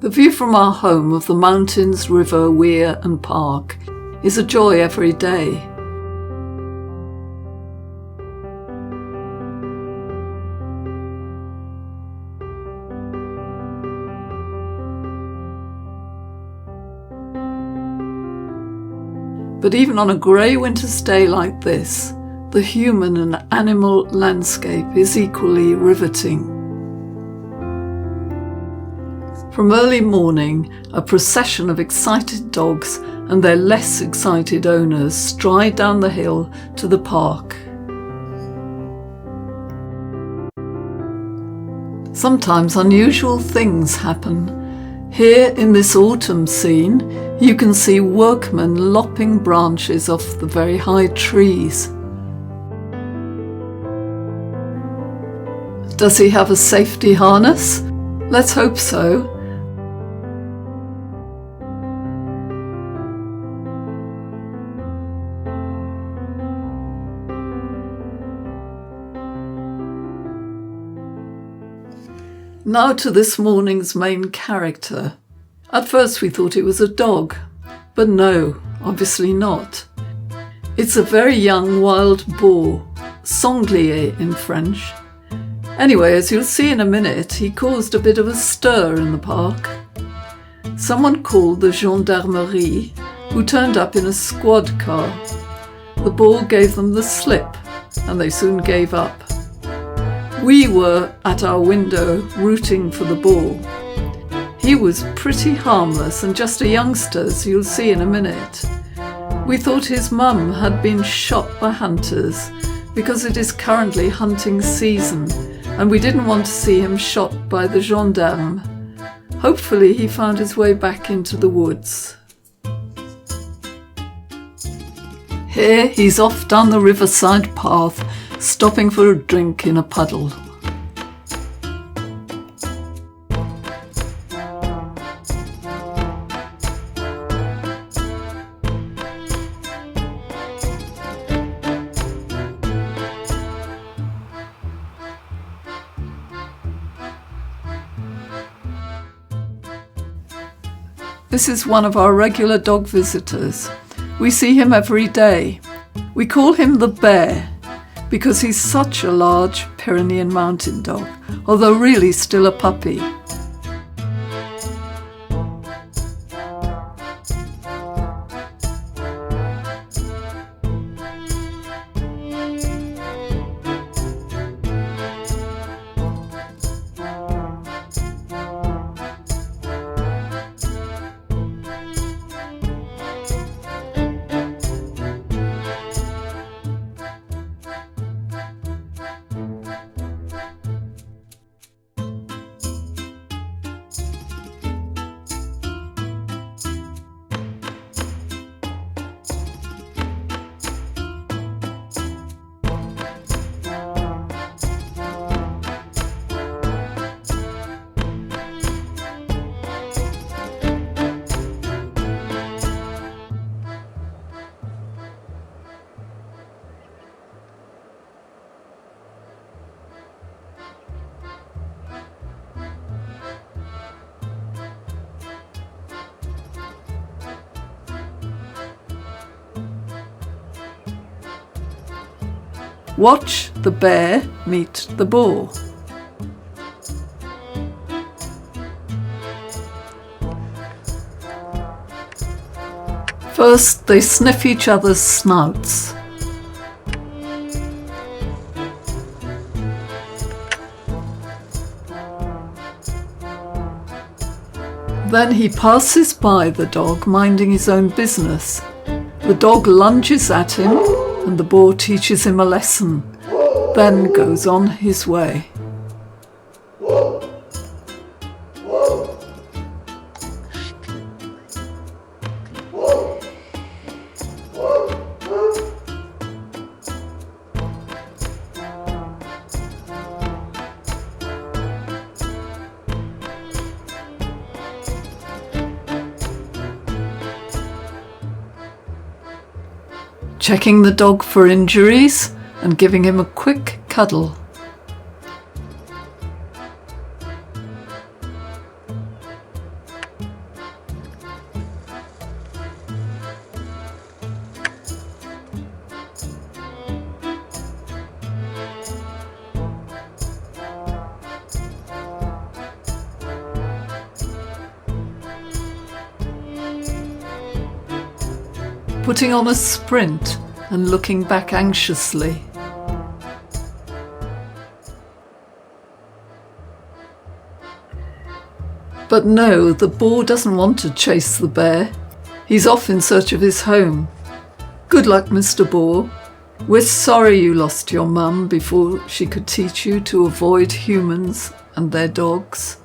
The view from our home of the mountains, river, weir and park is a joy every day. But even on a grey winter's day like this, the human and animal landscape is equally riveting. From early morning, a procession of excited dogs and their less excited owners stride down the hill to the park. Sometimes unusual things happen. Here in this autumn scene, you can see workmen lopping branches off the very high trees. Does he have a safety harness? Let's hope so. Now to this morning's main character. At first we thought it was a dog, but no, obviously not. It's a very young wild boar, sanglier in French. Anyway, as you'll see in a minute, he caused a bit of a stir in the park. Someone called the gendarmerie, who turned up in a squad car. The boar gave them the slip, and they soon gave up. We were at our window rooting for the boar. He was pretty harmless and just a youngster, as you'll see in a minute. We thought his mum had been shot by hunters because it is currently hunting season and we didn't want to see him shot by the gendarme. Hopefully he found his way back into the woods. Here he's off down the riverside path, stopping for a drink in a puddle. This is one of our regular dog visitors. We see him every day. We call him the Bear because he's such a large Pyrenean mountain dog, although really still a puppy. Watch the bear meet the boar. First, they sniff each other's snouts. Then he passes by the dog, minding his own business. The dog lunges at him, and the boar teaches him a lesson, then goes on his way. Checking the dog for injuries and giving him a quick cuddle. putting on a sprint and looking back anxiously. But no, the boar doesn't want to chase the bear. He's off in search of his home. Good luck, Mr. Boar. We're sorry you lost your mum before she could teach you to avoid humans and their dogs.